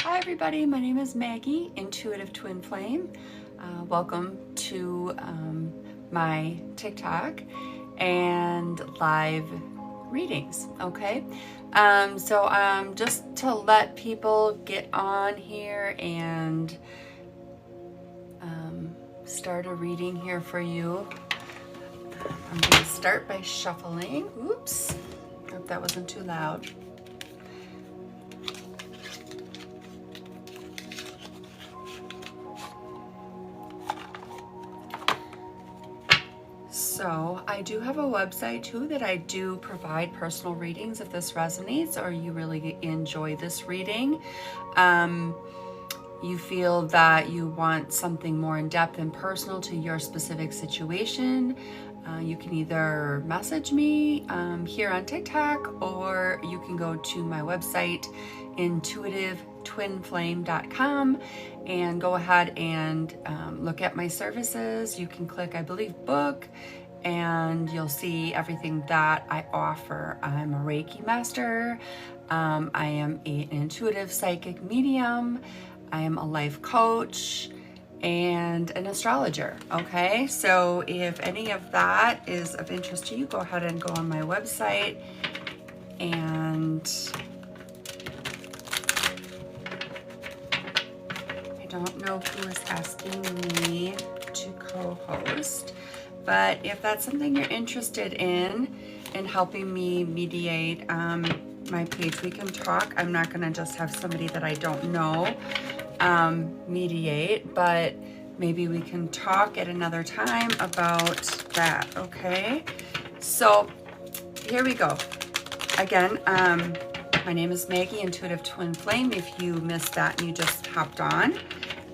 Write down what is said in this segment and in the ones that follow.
Hi everybody, my name is Maggie, Intuitive Twin Flame. Welcome to my TikTok and live readings, okay? So just to let people get on here and start a reading here for you. I'm going to start by shuffling. Oops, hope that wasn't too loud. So I do have a website too that I do provide personal readings if this resonates or you really enjoy this reading. You feel that you want something more in depth and personal to your specific situation. You can either message me here on TikTok, or you can go to my website, intuitivetwinflame.com, and go ahead and look at my services. You can click, I believe, book, and you'll see everything that I offer. I'm a Reiki master. I am an intuitive psychic medium. I am a life coach and an astrologer, okay? So if any of that is of interest to you, go ahead and go on my website. And I don't know who is asking me to co-host, but if that's something you're interested in helping me mediate my page, we can talk. I'm not gonna just have somebody that I don't know mediate, but maybe we can talk at another time about that, okay? So here we go. Again, my name is Maggie, Intuitive Twin Flame, if you missed that and you just hopped on.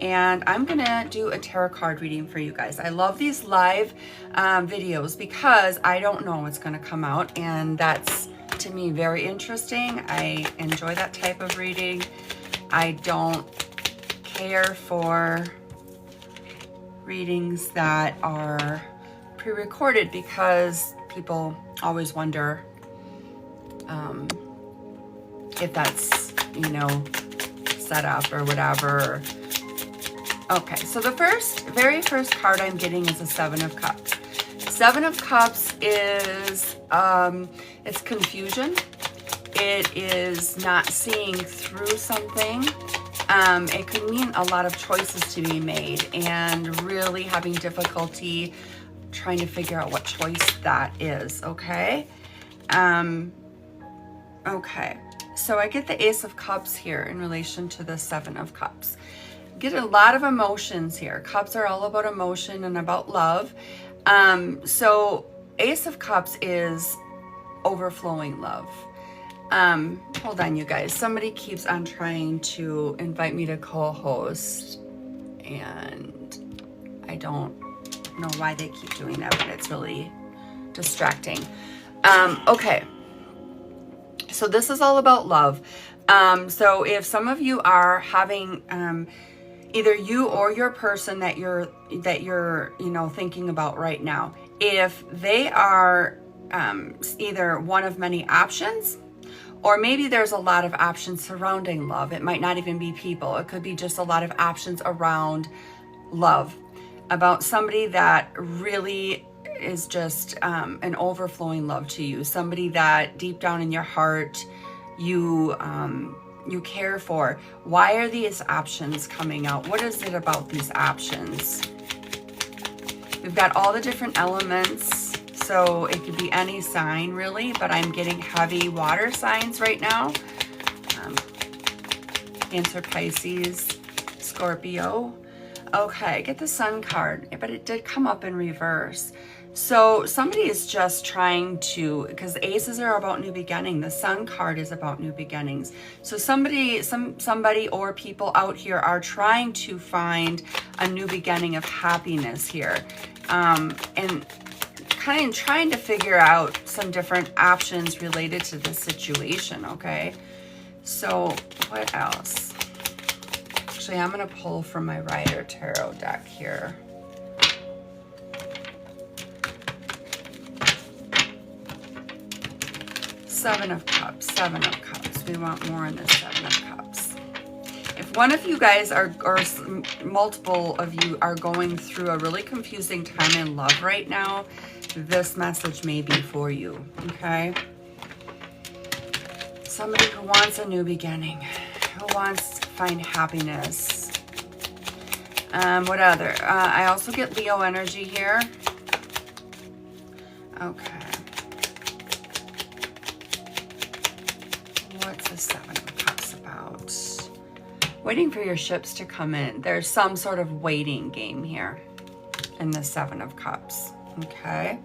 And I'm gonna do a tarot card reading for you guys. I love these live videos because I don't know what's gonna come out, and that's, to me, very interesting. I enjoy that type of reading. I don't care for readings that are pre-recorded because people always wonder if that's, set up or whatever. Okay, so the very first card I'm getting is a Seven of Cups. Seven of Cups is, it's confusion. It is not seeing through something. It could mean a lot of choices to be made and really having difficulty trying to figure out what choice that is, okay? Okay, so I get the Ace of Cups here in relation to the Seven of Cups. Get a lot of emotions here. Cups are all about emotion and about love. So Ace of Cups is overflowing love. Hold on, you guys. Somebody keeps on trying to invite me to co-host, and I don't know why they keep doing that, but it's really distracting. Okay. So this is all about love. So if some of you are having, either you or your person that you're thinking about right now, if they are either one of many options, or maybe there's a lot of options surrounding love. It might not even be people. It could be just a lot of options around love, about somebody that really is just an overflowing love to you, somebody that deep down in your heart you care for. Why are these options coming out? What is it about these options? We've got all the different elements, so it could be any sign really, but I'm getting heavy water signs right now. Cancer, Pisces, Scorpio. Okay, I get the Sun card, but it did come up in reverse. So somebody is just trying to, because aces are about new beginning. The Sun card is about new beginnings. So somebody or people out here are trying to find a new beginning of happiness here. And kind of trying to figure out some different options related to this situation, okay? So what else? Actually, I'm going to pull from my Rider Tarot deck here. Seven of Cups, Seven of Cups. We want more in this Seven of Cups. If if one of you guys are, or multiple of you are going through a really confusing time in love right now, this message may be for you, okay? Somebody who wants a new beginning, who wants to find happiness. What other? I also get Leo energy here. Okay. What's the Seven of Cups about? Waiting for your ships to come in. There's some sort of waiting game here in the Seven of Cups. Okay.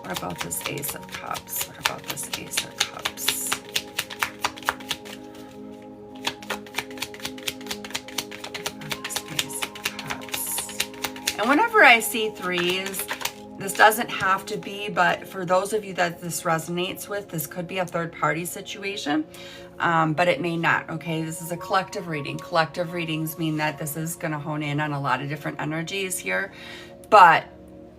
What about this Ace of Cups? What about this Ace of Cups? What about this Ace of Cups? And whenever I see threes, this doesn't have to be, but for those of you that this resonates with, this could be a third party situation, but it may not, okay? This is a collective reading. Collective readings mean that this is going to hone in on a lot of different energies here, but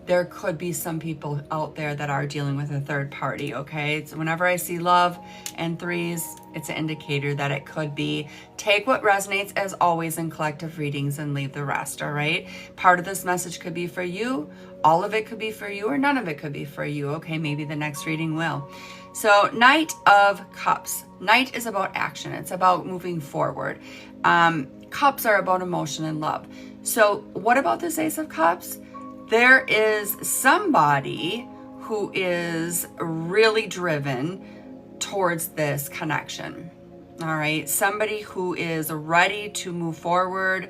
there could be some people out there that are dealing with a third party, okay? So whenever I see love and threes, it's an indicator that it could be. Take what resonates as always in collective readings and leave the rest, all right? Part of this message could be for you, all of it could be for you, or none of it could be for you, okay? Maybe the next reading will. So Knight of Cups. Knight is about action. It's about moving forward. Cups are about emotion and love. So what about this Ace of Cups? There is somebody who is really driven towards this connection. All right. Somebody who is ready to move forward,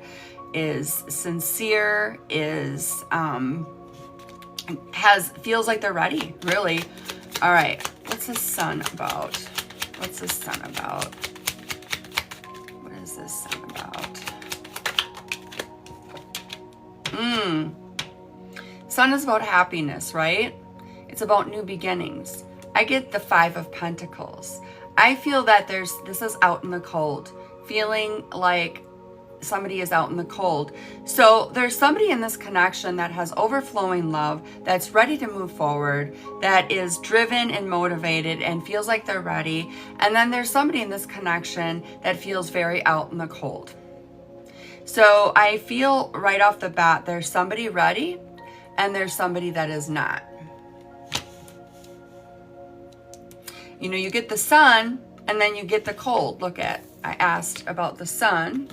is sincere, is, feels like they're ready, really. All right. What's the Sun about? What's the Sun about? What is this Sun about? Sun is about happiness, right? It's about new beginnings. I get the Five of Pentacles. I feel that this is out in the cold, feeling like somebody is out in the cold. So there's somebody in this connection that has overflowing love, that's ready to move forward, that is driven and motivated and feels like they're ready. And then there's somebody in this connection that feels very out in the cold. So I feel right off the bat, there's somebody ready and there's somebody that is not. You know, you get the Sun and then you get the cold. Look at, I asked about the Sun,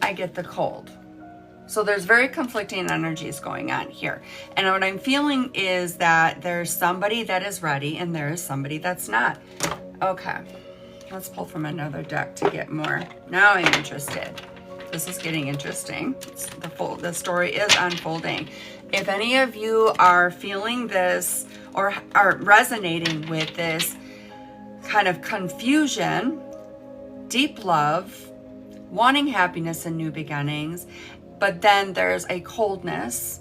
I get the cold. So there's very conflicting energies going on here. And what I'm feeling is that there's somebody that is ready and there is somebody that's not. Okay, let's pull from another deck to get more. Now I'm interested. This is getting interesting. The story is unfolding. If any of you are feeling this or are resonating with this kind of confusion, deep love, wanting happiness and new beginnings, but then there's a coldness,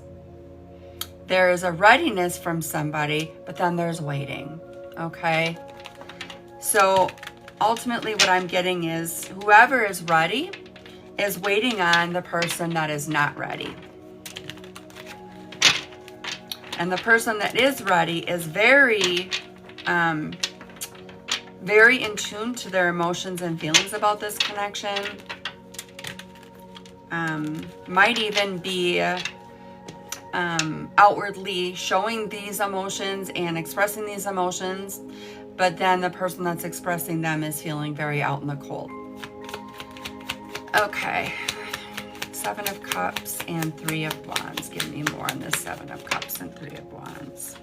there is a readiness from somebody, but then there's waiting, okay? So ultimately what I'm getting is whoever is ready is waiting on the person that is not ready. And the person that is ready is very in tune to their emotions and feelings about this connection. Might even be outwardly showing these emotions and expressing these emotions, but then the person that's expressing them is feeling very out in the cold. Okay, Seven of Cups and Three of Wands. Give me more on this Seven of Cups and Three of Wands.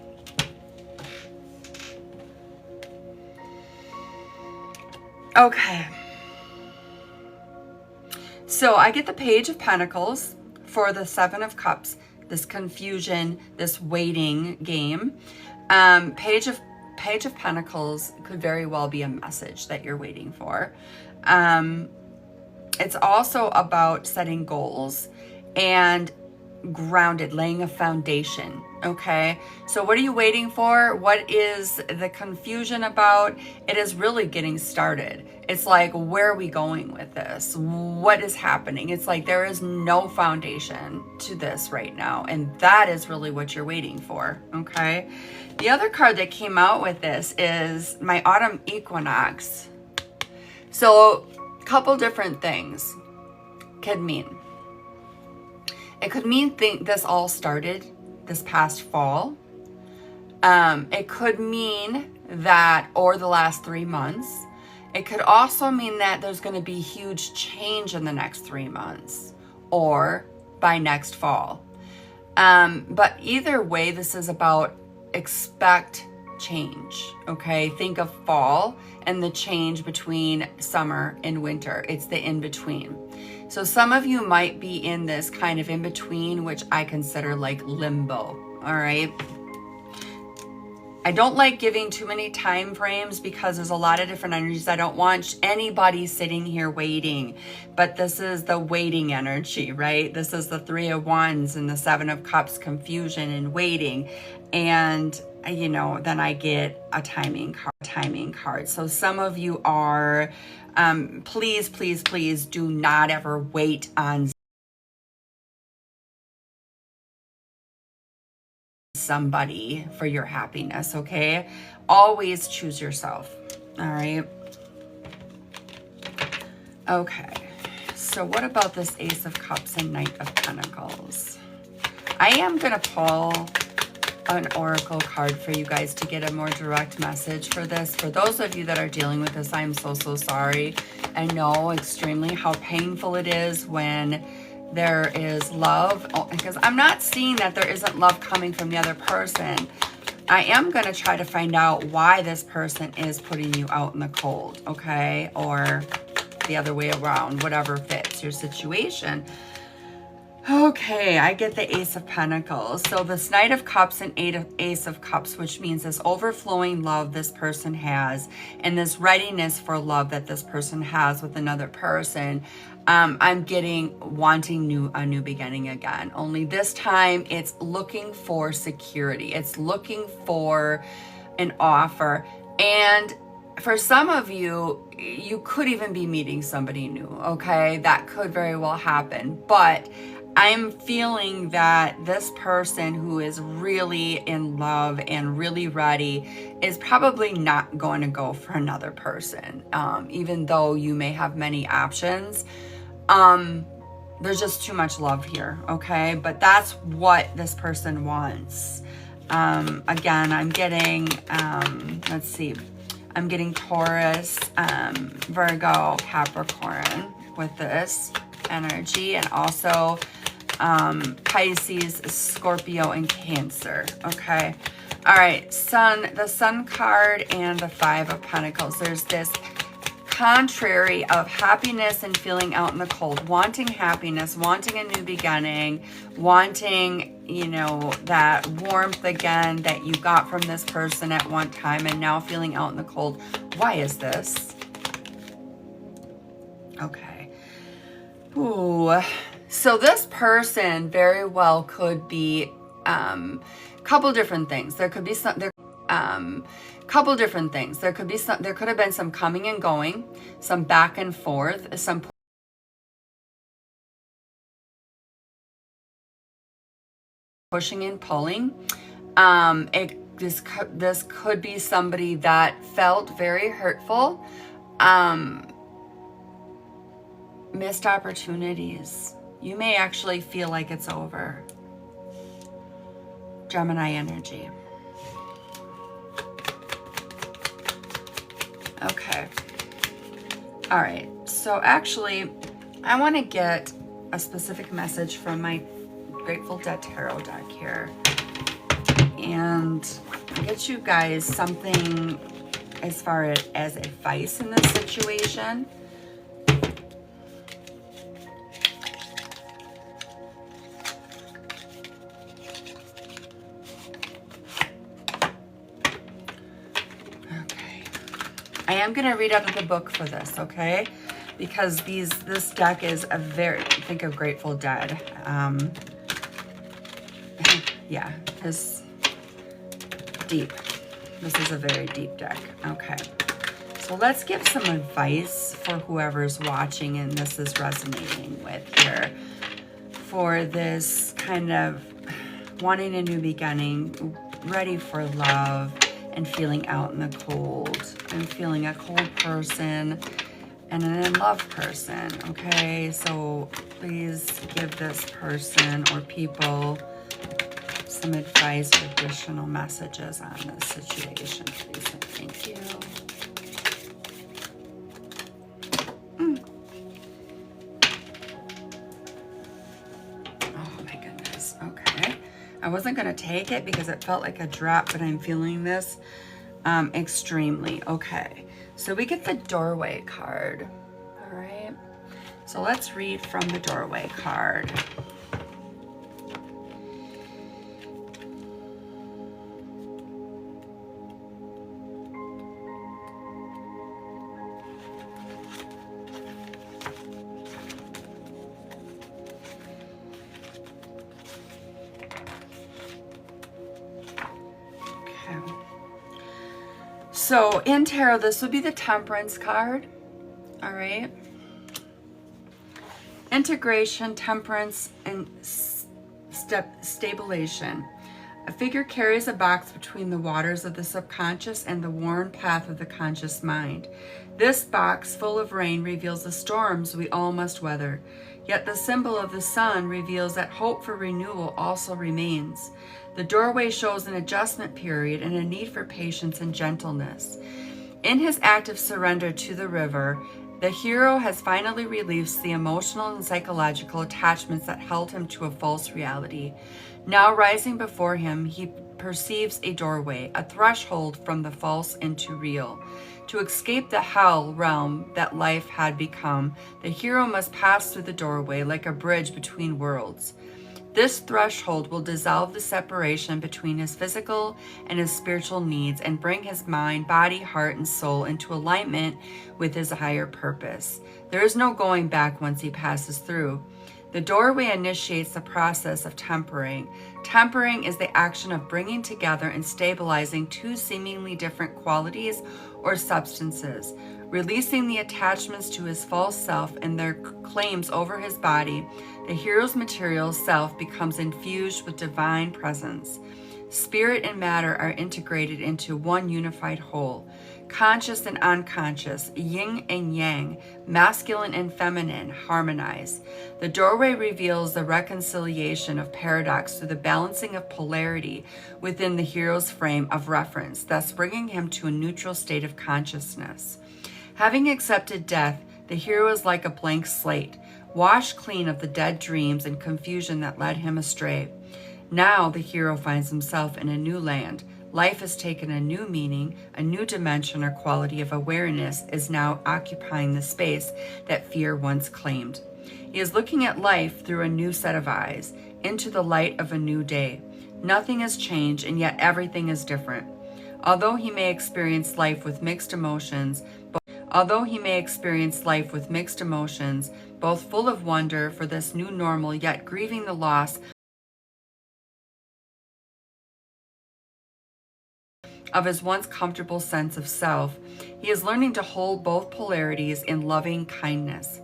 Okay. So I get the Page of Pentacles for the Seven of Cups, this confusion, this waiting game. Page of Pentacles could very well be a message that you're waiting for. It's also about setting goals and grounded, laying a foundation, okay? So what are you waiting for? What is the confusion about? It is really getting started. It's like, where are we going with this? What is happening? It's like there is no foundation to this right now, and that is really what you're waiting for, okay? The other card that came out with this is my autumn equinox. So couple different things could mean. It could mean this all started this past fall. It could mean that, or the last 3 months. It could also mean that there's going to be huge change in the next 3 months or by next fall. But either way, this is about expect change, okay? Think of fall and the change between summer and winter. It's the in-between. So some of you might be in this kind of in-between, which I consider like limbo, all right? I don't like giving too many time frames because there's a lot of different energies. I don't want anybody sitting here waiting, but this is the waiting energy, right? This is the 3 of Wands and the 7 of Cups, confusion and waiting. And, you know, then I get a timing card. So some of you are, please, please, please do not ever wait on somebody for your happiness, okay? Always choose yourself, all right? Okay, so what about this Ace of Cups and Knight of Pentacles? I am going to pull an oracle card for you guys to get a more direct message for this. For those of you that are dealing with this, I'm so sorry. I know extremely how painful it is when there is love, because I'm not seeing that there isn't love coming from the other person. I am going to try to find out why this person is putting you out in the cold, okay? Or the other way around, whatever fits your situation. Okay, I get the Ace of Pentacles. So this Knight of Cups and Ace of Cups, which means this overflowing love this person has and this readiness for love that this person has with another person. I'm getting wanting a new beginning again. Only this time it's looking for security. It's looking for an offer. And for some of you, you could even be meeting somebody new, okay? That could very well happen. But I'm feeling that this person who is really in love and really ready is probably not going to go for another person. Even though you may have many options, there's just too much love here, okay? But that's what this person wants. Again, I'm getting, let's see, I'm getting Taurus, Virgo, Capricorn with this energy, and also Pisces, Scorpio, and Cancer. Okay. All right. The Sun card and the 5 of Pentacles. There's this contrary of happiness and feeling out in the cold, wanting happiness, wanting a new beginning, wanting, you know, that warmth again that you got from this person at one time, and now feeling out in the cold. Why is this? Okay. Ooh. So this person very well could be couple different things. There could be some couple different things. There could have been some coming and going, some back and forth, some pushing and pulling. This could be somebody that felt very hurtful, missed opportunities. You may actually feel like it's over. Gemini energy. Okay. All right. So actually, I want to get a specific message from my Grateful Dead Tarot deck here. And get you guys something as far as advice in this situation. I am going to read out of the book for this, okay? Because this deck is think of Grateful Dead. Yeah, this deep. This is a very deep deck. Okay. So let's give some advice for whoever's watching and this is resonating with here. For this kind of wanting a new beginning, ready for love, and feeling out in the cold. I'm feeling a cold person, and an in love person. Okay, so please give this person or people some advice or additional messages on this situation, please. And thank you. Oh my goodness. Okay. I wasn't going to take it because it felt like a drop, but I'm feeling this extremely. Okay. So we get the doorway card. All right. So let's read from the doorway card. So in tarot, this would be the Temperance card. All right. Integration, temperance, and stabilization. A figure carries a box between the waters of the subconscious and the worn path of the conscious mind. This box, full of rain, reveals the storms we all must weather. Yet the symbol of the sun reveals that hope for renewal also remains. The doorway shows an adjustment period and a need for patience and gentleness. In his act of surrender to the river, the hero has finally released the emotional and psychological attachments that held him to a false reality. Now rising before him, he perceives a doorway, a threshold from the false into real. To escape the hell realm that life had become, the hero must pass through the doorway like a bridge between worlds. This threshold will dissolve the separation between his physical and his spiritual needs and bring his mind, body, heart, and soul into alignment with his higher purpose. There is no going back once he passes through. The doorway initiates the process of tempering. Tempering is the action of bringing together and stabilizing two seemingly different qualities or substances. Releasing the attachments to his false self and their claims over his body, the hero's material self becomes infused with divine presence. Spirit and matter are integrated into one unified whole. Conscious and unconscious, yin and yang, masculine and feminine harmonize. The doorway reveals the reconciliation of paradox through the balancing of polarity within the hero's frame of reference, thus bringing him to a neutral state of consciousness. Having accepted death, the hero is like a blank slate, washed clean of the dead dreams and confusion that led him astray. Now the hero finds himself in a new land. Life has taken a new meaning, a new dimension or quality of awareness is now occupying the space that fear once claimed. He is looking at life through a new set of eyes, into the light of a new day. Nothing has changed, and yet everything is different. Although he may experience life with mixed emotions, both full of wonder for this new normal, yet grieving the loss of his once comfortable sense of self, he is learning to hold both polarities in loving kindness.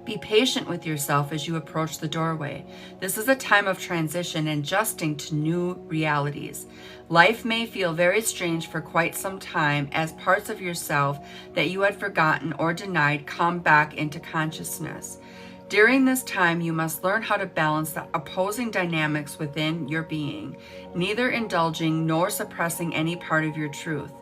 Be patient with yourself as you approach the doorway. This is a time of transition and adjusting to new realities. Life may feel very strange for quite some time as parts of yourself that you had forgotten or denied come back into consciousness. During this time, you must learn how to balance the opposing dynamics within your being, neither indulging nor suppressing any part of your truth.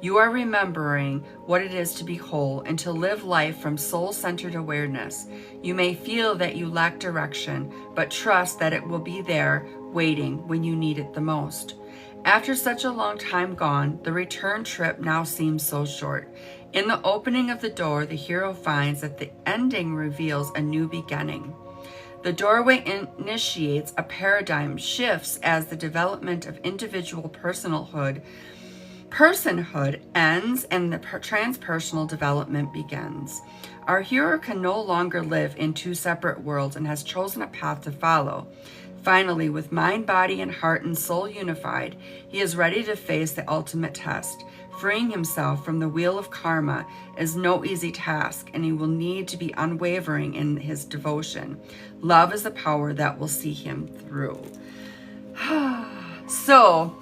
You are remembering what it is to be whole and to live life from soul-centered awareness. You may feel that you lack direction, but trust that it will be there waiting when you need it the most. After such a long time gone, the return trip now seems so short. In the opening of the door, the hero finds that the ending reveals a new beginning. The doorway initiates a paradigm shifts as the development of individual personhood ends and the transpersonal development begins. Our hero can no longer live in two separate worlds and has chosen a path to follow. Finally, with mind, body, and heart and soul unified, he is ready to face the ultimate test. Freeing himself from the wheel of karma is no easy task, and he will need to be unwavering in his devotion. Love is the power that will see him through. So,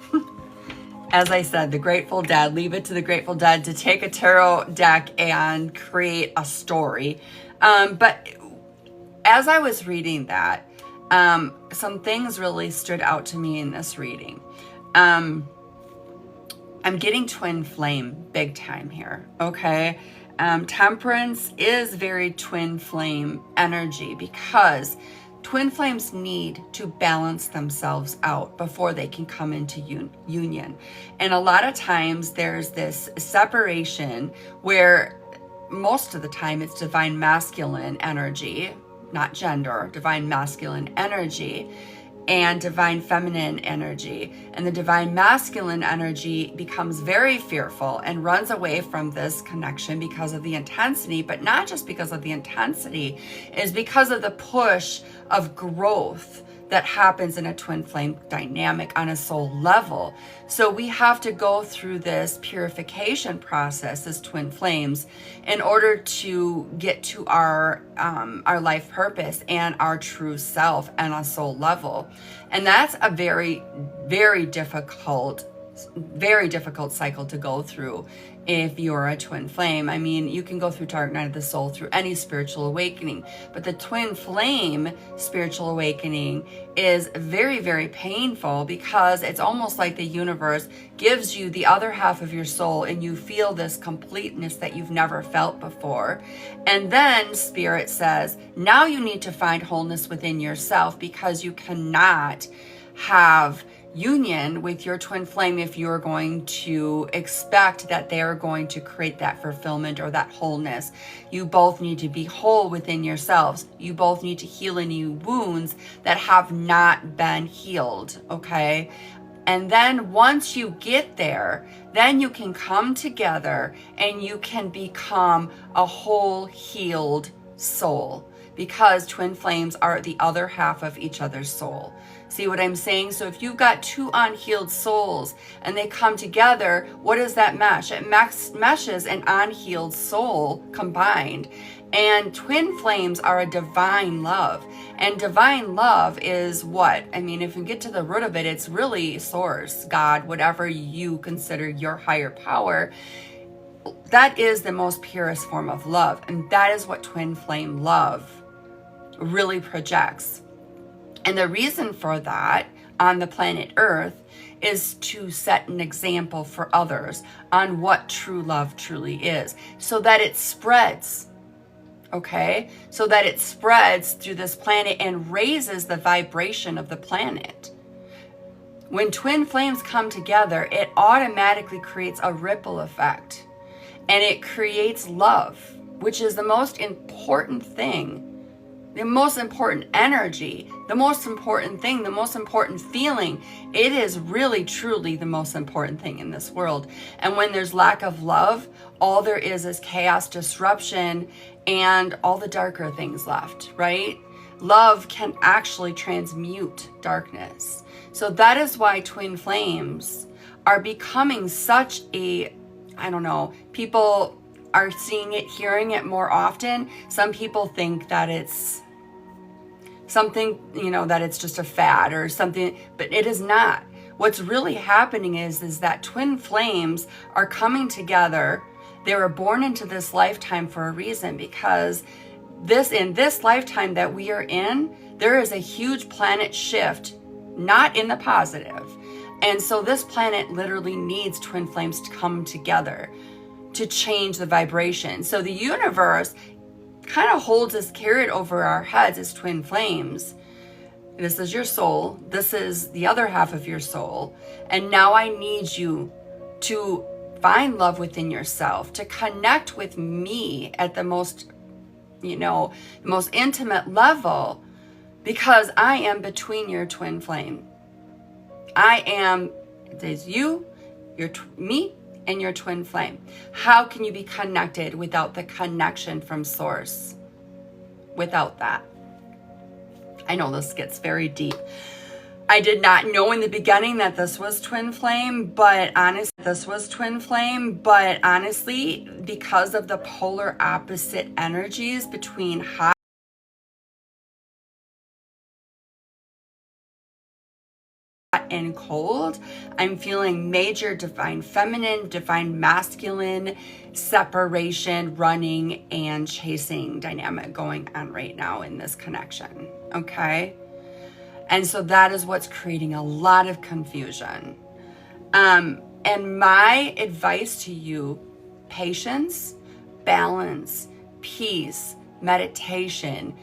as I said, the Grateful Dead. Leave it to the Grateful Dead to take a tarot deck and create a story. But as I was reading that, some things really stood out to me in this reading. I'm getting twin flame big time here, okay? Temperance is very twin flame energy because twin flames need to balance themselves out before they can come into union. And a lot of times there's this separation where most of the time it's divine masculine energy, not gender, divine masculine energy, and divine feminine energy. And the divine masculine energy becomes very fearful and runs away from this connection because of the intensity, but not just because of the intensity, is because of the push of growth that happens in a twin flame dynamic on a soul level. So we have to go through this purification process as twin flames in order to get to our life purpose and our true self on a soul level. And that's a very, very difficult cycle to go through if you're a twin flame. I mean, you can go through Dark Night of the Soul through any spiritual awakening, but the twin flame spiritual awakening is very, very painful because it's almost like the universe gives you the other half of your soul and you feel this completeness that you've never felt before. And then Spirit says, now you need to find wholeness within yourself because you cannot have union with your twin flame if you're going to expect that they're going to create that fulfillment or that wholeness. You both need to be whole within yourselves. You both need to heal any wounds that have not been healed, okay? And then once you get there, then you can come together and you can become a whole healed soul, because twin flames are the other half of each other's soul. See what I'm saying? So if you've got two unhealed souls and they come together, what does that mesh? It meshes an unhealed soul combined. And twin flames are a divine love. And divine love is what? I mean, if you get to the root of it, it's really source, God, whatever you consider your higher power. That is the most purest form of love. And that is what twin flame love really projects. And the reason for that on the planet Earth is to set an example for others on what true love truly is, so that it spreads, okay? So that it spreads through this planet and raises the vibration of the planet. When twin flames come together, it automatically creates a ripple effect, and it creates love, which is the most important thing. The most important energy, the most important thing, the most important feeling. It is really, truly the most important thing in this world. And when there's lack of love, all there is chaos, disruption, and all the darker things left, right? Love can actually transmute darkness. So that is why twin flames are becoming such a, I don't know, people are seeing it, hearing it more often. Some people think that it's something, that it's just a fad or something, but it is not. What's really happening is that twin flames are coming together. They were born into this lifetime for a reason, because in this lifetime that we are in, there is a huge planet shift, not in the positive. And so this planet literally needs twin flames to come together to change the vibration. So the universe kind of holds this carrot over our heads as twin flames. This is your soul. This is the other half of your soul. And now I need you to find love within yourself, to connect with me at the most, most intimate level, because I am between your twin flame. There's you, me, and your twin flame. How can you be connected without the connection from source? Without that. I know this gets very deep. I did not know in the beginning that this was twin flame, but honestly, because of the polar opposite energies between hot and cold. I'm feeling major divine feminine, divine masculine separation, running and chasing dynamic going on right now in this connection. Okay. And so that is what's creating a lot of confusion. And my advice to you, patience, balance, peace, meditation,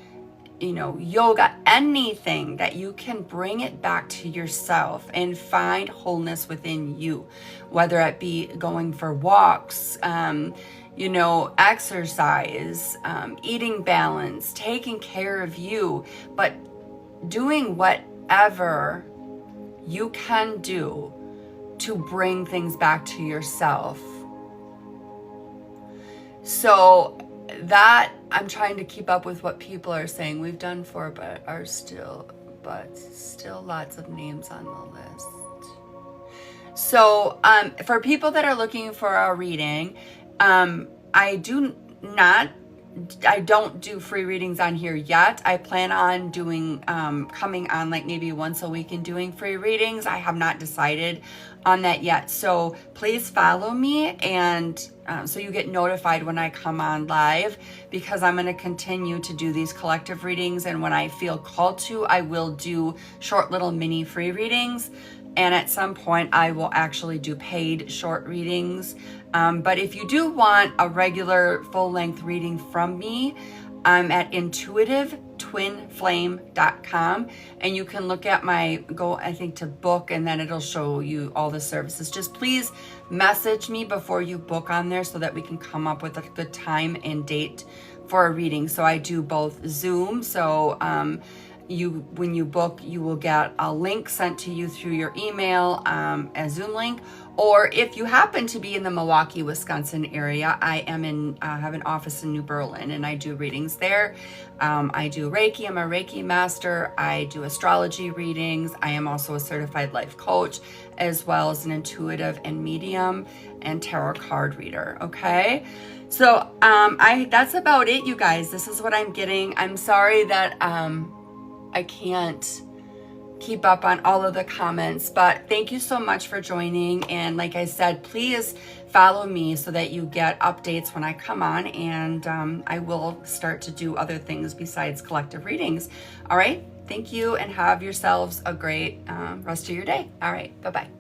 yoga, anything that you can bring it back to yourself and find wholeness within you, whether it be going for walks, exercise, eating balance, taking care of you, but doing whatever you can do to bring things back to yourself. So that I'm trying to keep up with what people are saying. We've done 4, but still lots of names on the list. So for people that are looking for a reading, I don't do free readings on here yet. I plan on doing, coming on like maybe once a week and doing free readings. I have not decided on that yet. So please follow me, and so you get notified when I come on live, because I'm going to continue to do these collective readings. And when I feel called to, I will do short little mini free readings. And at some point I will actually do paid short readings. But if you do want a regular full-length reading from me, I'm at intuitivetwinflame.com, and you can look at I think to book, and then it'll show you all the services. Just please message me before you book on there so that we can come up with a good time and date for a reading. So I do both Zoom. So when you book, you will get a link sent to you through your email, a Zoom link. Or if you happen to be in the Milwaukee, Wisconsin area, I have an office in New Berlin, and I do readings there. I do Reiki. I'm a Reiki master. I do astrology readings. I am also a certified life coach, as well as an intuitive and medium and tarot card reader. Okay. So that's about it, you guys. This is what I'm getting. I'm sorry that I can't keep up on all of the comments, but thank you so much for joining. And like I said, please follow me so that you get updates when I come on, and I will start to do other things besides collective readings. All right. Thank you, and have yourselves a great rest of your day. All right. Bye-bye.